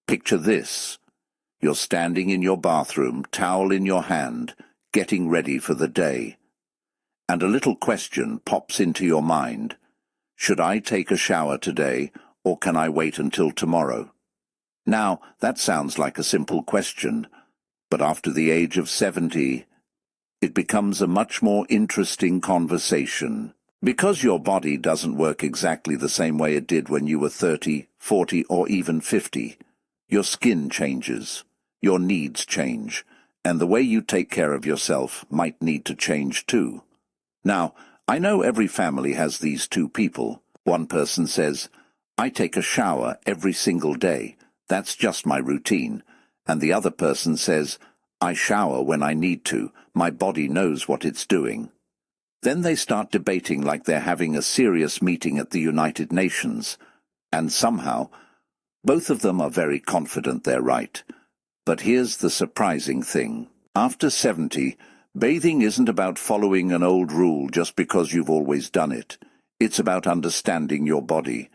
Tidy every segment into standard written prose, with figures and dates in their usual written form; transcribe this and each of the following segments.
Picture this. You're standing in your bathroom, towel in your hand, getting ready for the day. And a little question pops into your mind. Should I take a shower today, or can I wait until tomorrow? Now, that sounds like a simple question, but after the age of 70, it becomes a much more interesting conversation. Because your body doesn't work exactly the same way it did when you were 30, 40, or even 50. Your skin changes, your needs change, and the way you take care of yourself might need to change too. Now, I know every family has these two people. One person says, I take a shower every single day. That's just my routine. And the other person says, I shower when I need to. My body knows what it's doing. Then they start debating like they're having a serious meeting at the United Nations. And somehow, both of them are very confident they're right. But here's the surprising thing. After 70, bathing isn't about following an old rule just because you've always done it. It's about understanding your body.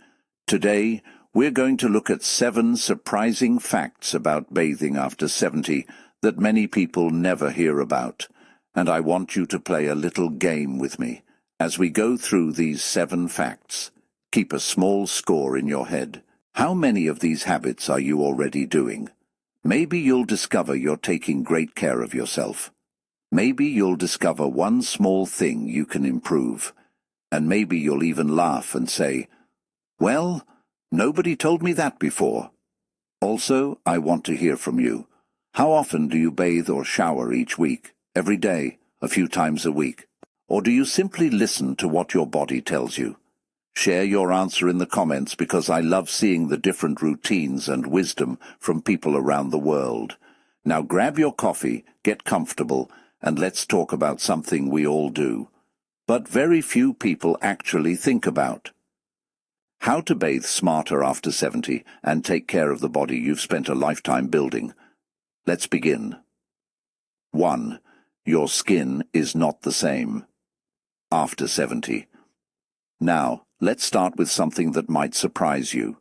Today, we're going to look at 7 surprising facts about bathing after 70 that many people never hear about. And I want you to play a little game with me. As we go through these 7 facts, keep a small score in your head. How many of these habits are you already doing? Maybe you'll discover you're taking great care of yourself. Maybe you'll discover one small thing you can improve. And maybe you'll even laugh and say, well, nobody told me that before. Also, I want to hear from you. How often do you bathe or shower each week? Every day? A few times a week? Or do you simply listen to what your body tells you? Share your answer in the comments because I love seeing the different routines and wisdom from people around the world. Now grab your coffee, get comfortable, and let's talk about something we all do, but very few people actually think about. How to bathe smarter after 70 and take care of the body you've spent a lifetime building. Let's begin. 1. Your skin is not the same after 70. Now, let's start with something that might surprise you.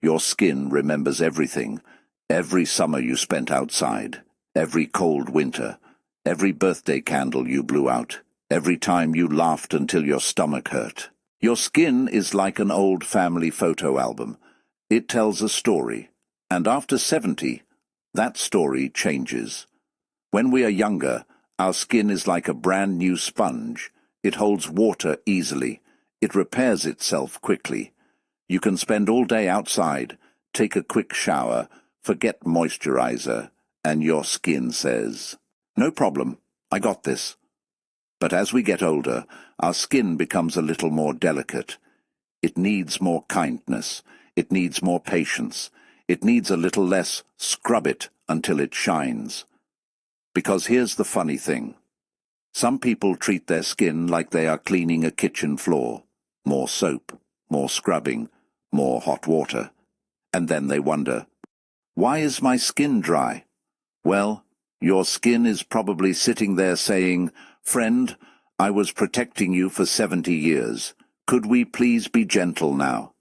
Your skin remembers everything. Every summer you spent outside, every cold winter, every birthday candle you blew out, every time you laughed until your stomach hurt. Your skin is like an old family photo album. It tells a story, and after 70, that story changes. When we are younger, our skin is like a brand new sponge. It holds water easily. It repairs itself quickly. You can spend all day outside, take a quick shower, forget moisturizer, and your skin says, no problem, I got this. But as we get older, our skin becomes a little more delicate. It needs more kindness. It needs more patience. It needs a little less scrub it until it shines. Because here's the funny thing. Some people treat their skin like they are cleaning a kitchen floor. More soap, more scrubbing, more hot water. And then they wonder, why is my skin dry? Well, your skin is probably sitting there saying, friend, I was protecting you for 70 years. Could we please be gentle now?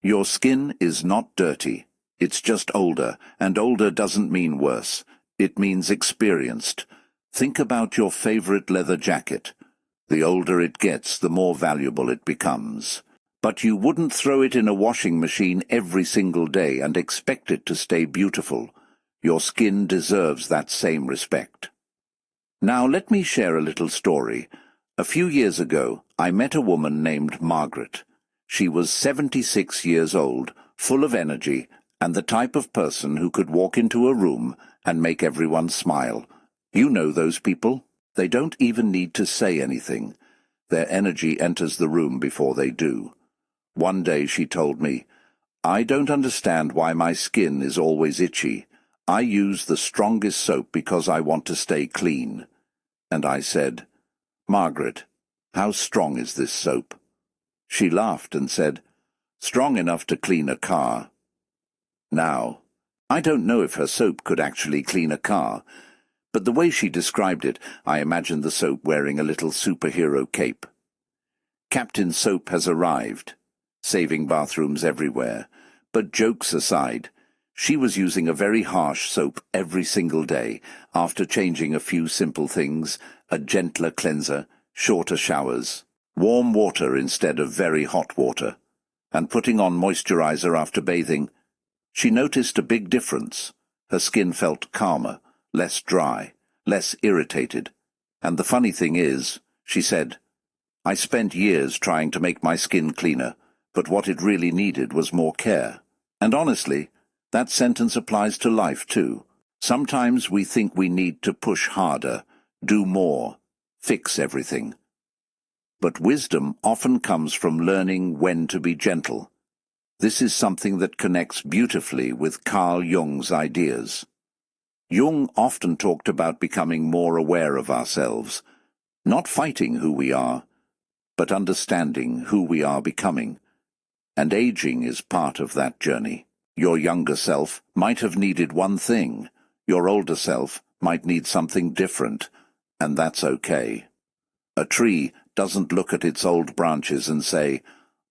Your skin is not dirty. It's just older, and older doesn't mean worse. It means experienced. Think about your favorite leather jacket. The older it gets, the more valuable it becomes. But you wouldn't throw it in a washing machine every single day and expect it to stay beautiful. Your skin deserves that same respect. Now let me share a little story. A few years ago, I met a woman named Margaret. She was 76 years old, full of energy, and the type of person who could walk into a room and make everyone smile. You know those people? They don't even need to say anything. Their energy enters the room before they do. One day she told me, I don't understand why my skin is always itchy. I use the strongest soap because I want to stay clean. And I said, Margaret, how strong is this soap? She laughed and said, strong enough to clean a car. Now, I don't know if her soap could actually clean a car, but the way she described it, I imagined the soap wearing a little superhero cape. Captain Soap has arrived, saving bathrooms everywhere. But jokes aside, She was using a very harsh soap every single day, after changing a few simple things, a gentler cleanser, shorter showers, warm water instead of very hot water, and putting on moisturizer after bathing. She noticed a big difference. Her skin felt calmer, less dry, less irritated. And the funny thing is, she said, I spent years trying to make my skin cleaner, but what it really needed was more care. And honestly, that sentence applies to life too. Sometimes we think we need to push harder, do more, fix everything. But wisdom often comes from learning when to be gentle. This is something that connects beautifully with Carl Jung's ideas. Jung often talked about becoming more aware of ourselves, not fighting who we are, but understanding who we are becoming. And aging is part of that journey. Your younger self might have needed one thing, your older self might need something different, and that's okay. A tree doesn't look at its old branches and say,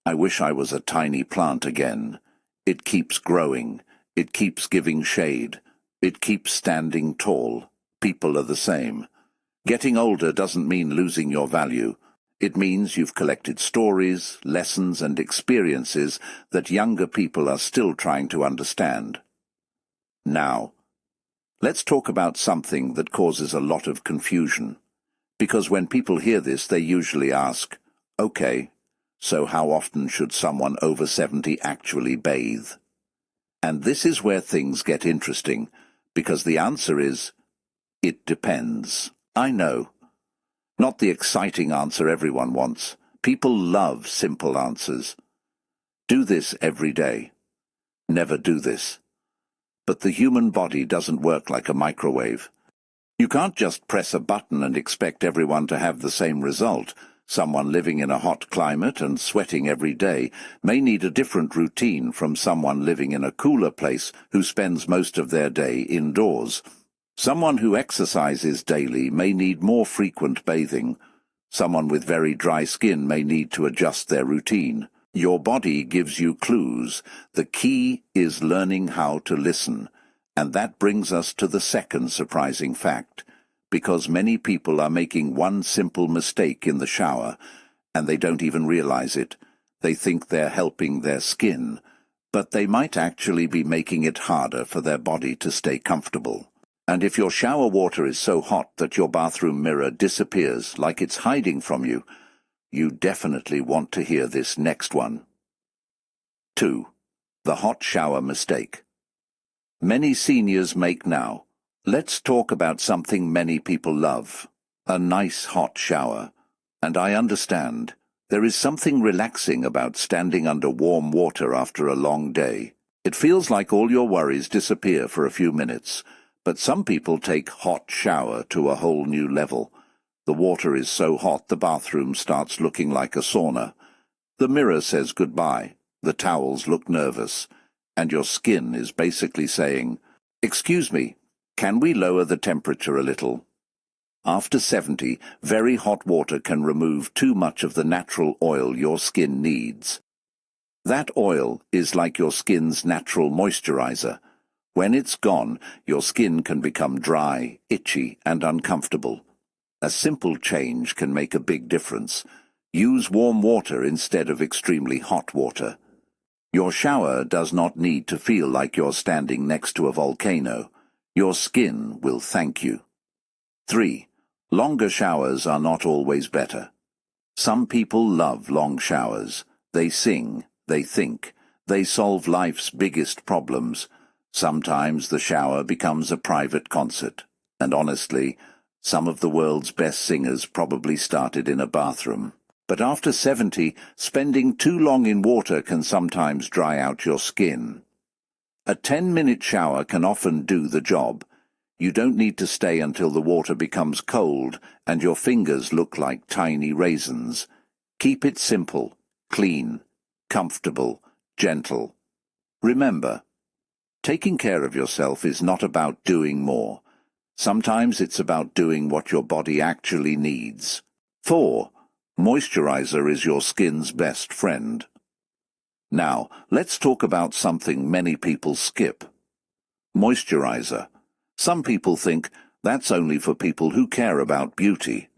I wish I was a tiny plant again. It keeps growing, it keeps giving shade, it keeps standing tall. People are the same. Getting older doesn't mean losing your value. It means you've collected stories, lessons, and experiences that younger people are still trying to understand. Now, let's talk about something that causes a lot of confusion. Because when people hear this, they usually ask, okay, so how often should someone over 70 actually bathe? And this is where things get interesting, because the answer is, it depends. I know. Not the exciting answer everyone wants. People love simple answers. Do this every day. Never do this. But the human body doesn't work like a microwave. You can't just press a button and expect everyone to have the same result. Someone living in a hot climate and sweating every day may need a different routine from someone living in a cooler place who spends most of their day indoors. Someone who exercises daily may need more frequent bathing. Someone with very dry skin may need to adjust their routine. Your body gives you clues. The key is learning how to listen. And that brings us to the second surprising fact. Because many people are making one simple mistake in the shower, and they don't even realize it. They think they're helping their skin, but they might actually be making it harder for their body to stay comfortable. And if your shower water is so hot that your bathroom mirror disappears like it's hiding from you, you definitely want to hear this next one. 2. The hot shower mistake. Many seniors make now. Let's talk about something many people love. A nice hot shower. And I understand. There is something relaxing about standing under warm water after a long day. It feels like all your worries disappear for a few minutes. But some people take hot shower to a whole new level. The water is so hot the bathroom starts looking like a sauna. The mirror says goodbye, the towels look nervous, and your skin is basically saying, "Excuse me, can we lower the temperature a little?" After 70, very hot water can remove too much of the natural oil your skin needs. That oil is like your skin's natural moisturizer. When it's gone, your skin can become dry, itchy, and uncomfortable. A simple change can make a big difference. Use warm water instead of extremely hot water. Your shower does not need to feel like you're standing next to a volcano. Your skin will thank you. 3. Longer showers are not always better. Some people love long showers. They sing, they think, they solve life's biggest problems. Sometimes the shower becomes a private concert, and honestly, some of the world's best singers probably started in a bathroom. But after 70, spending too long in water can sometimes dry out your skin. A 10-minute shower can often do the job. You don't need to stay until the water becomes cold and your fingers look like tiny raisins. Keep it simple, clean, comfortable, gentle. Remember, taking care of yourself is not about doing more. Sometimes it's about doing what your body actually needs. 4. Moisturizer is your skin's best friend. Now, let's talk about something many people skip. Moisturizer. Some people think that's only for people who care about beauty.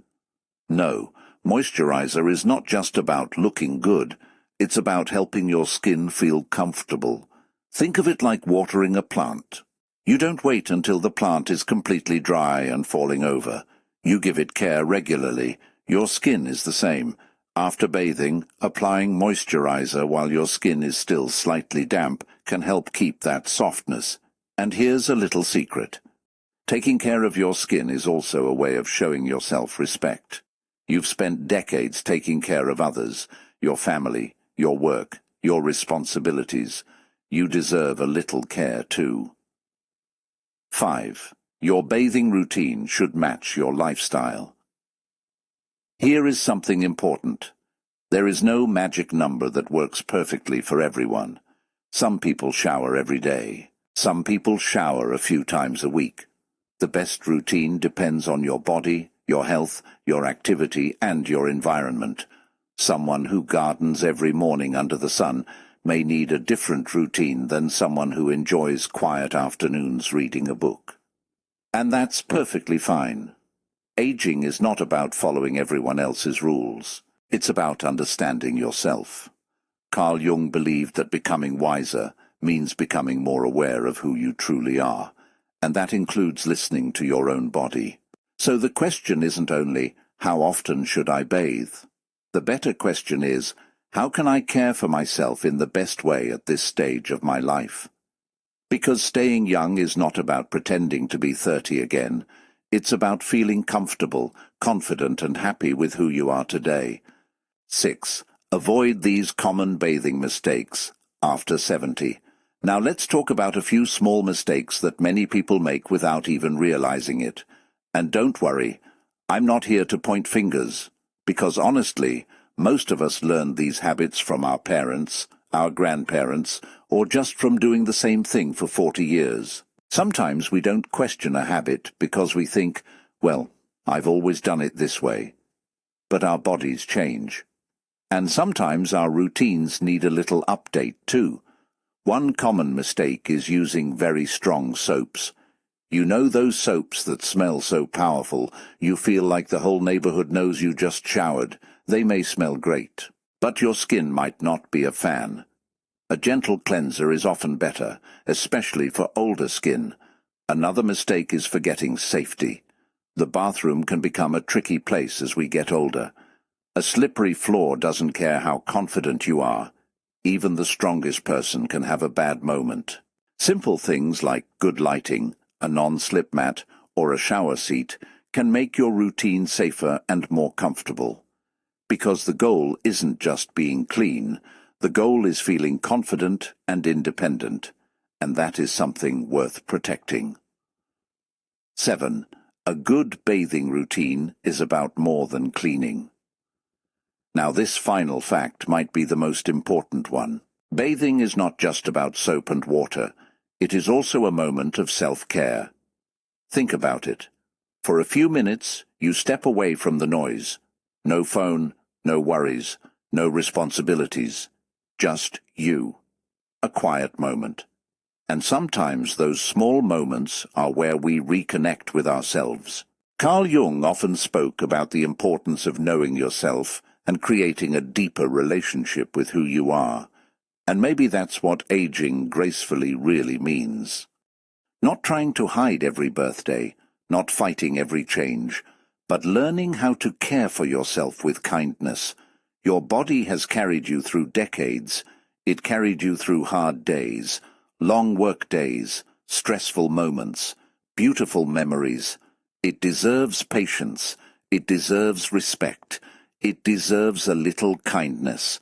No, moisturizer is not just about looking good. It's about helping your skin feel comfortable. Think of it like watering a plant. You don't wait until the plant is completely dry and falling over. You give it care regularly. Your skin is the same. After bathing, applying moisturizer while your skin is still slightly damp can help keep that softness. And here's a little secret. Taking care of your skin is also a way of showing yourself respect. You've spent decades taking care of others, your family, your work, your responsibilities. You deserve a little care too. 5. Your bathing routine should match your lifestyle. Here is something important. There is no magic number that works perfectly for everyone. Some people shower every day. Some people shower a few times a week. The best routine depends on your body, your health, your activity, and your environment. Someone who gardens every morning under the sun may need a different routine than someone who enjoys quiet afternoons reading a book. And that's perfectly fine. Aging is not about following everyone else's rules. It's about understanding yourself. Carl Jung believed that becoming wiser means becoming more aware of who you truly are, and that includes listening to your own body. So the question isn't only, how often should I bathe? The better question is, how can I care for myself in the best way at this stage of my life? Because staying young is not about pretending to be 30 again. It's about feeling comfortable, confident, and happy with who you are today. 6. Avoid these common bathing mistakes after 70. Now let's talk about a few small mistakes that many people make without even realizing it. And don't worry, I'm not here to point fingers, because honestly, most of us learned these habits from our parents, our grandparents, or just from doing the same thing for 40 years. Sometimes we don't question a habit because we think, well, I've always done it this way. But our bodies change. And sometimes our routines need a little update too. One common mistake is using very strong soaps. You know those soaps that smell so powerful, you feel like the whole neighborhood knows you just showered. They may smell great, but your skin might not be a fan. A gentle cleanser is often better, especially for older skin. Another mistake is forgetting safety. The bathroom can become a tricky place as we get older. A slippery floor doesn't care how confident you are. Even the strongest person can have a bad moment. Simple things like good lighting, a non-slip mat, or a shower seat can make your routine safer and more comfortable. Because the goal isn't just being clean, the goal is feeling confident and independent, and that is something worth protecting. 7. A good bathing routine is about more than cleaning. Now this final fact might be the most important one. Bathing is not just about soap and water. It is also a moment of self-care. Think about it. For a few minutes, you step away from the noise. No phone, no worries, no responsibilities. Just you. A quiet moment. And sometimes those small moments are where we reconnect with ourselves. Carl Jung often spoke about the importance of knowing yourself and creating a deeper relationship with who you are. And maybe that's what aging gracefully really means. Not trying to hide every birthday, not fighting every change, but learning how to care for yourself with kindness. Your body has carried you through decades. It carried you through hard days, long work days, stressful moments, beautiful memories. It deserves patience. It deserves respect. It deserves a little kindness.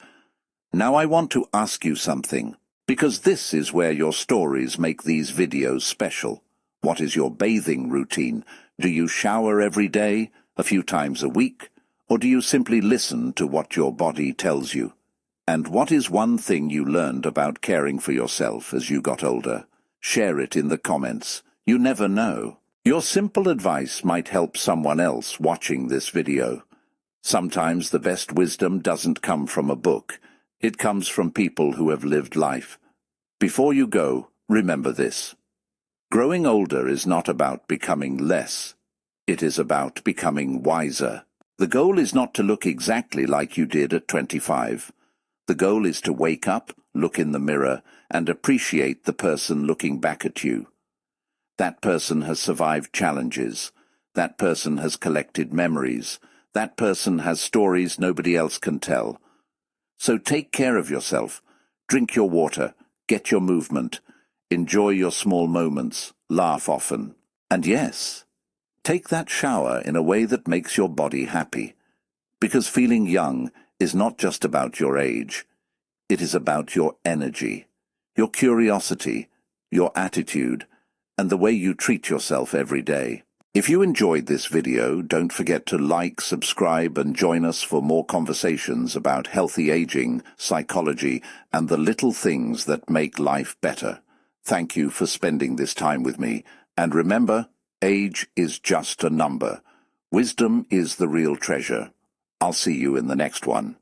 Now I want to ask you something, because this is where your stories make these videos special. What is your bathing routine? Do you shower every day, a few times a week, or do you simply listen to what your body tells you? And what is one thing you learned about caring for yourself as you got older? Share it in the comments. You never know. Your simple advice might help someone else watching this video. Sometimes the best wisdom doesn't come from a book. It comes from people who have lived life. Before you go, remember this. Growing older is not about becoming less. It is about becoming wiser. The goal is not to look exactly like you did at 25. The goal is to wake up, look in the mirror, and appreciate the person looking back at you. That person has survived challenges. That person has collected memories. That person has stories nobody else can tell. So take care of yourself. Drink your water. Get your movement. Enjoy your small moments. Laugh often. And yes, take that shower in a way that makes your body happy. Because feeling young is not just about your age. It is about your energy, your curiosity, your attitude, and the way you treat yourself every day. If you enjoyed this video, don't forget to like, subscribe, and join us for more conversations about healthy aging, psychology, and the little things that make life better. Thank you for spending this time with me. And remember, age is just a number. Wisdom is the real treasure. I'll see you in the next one.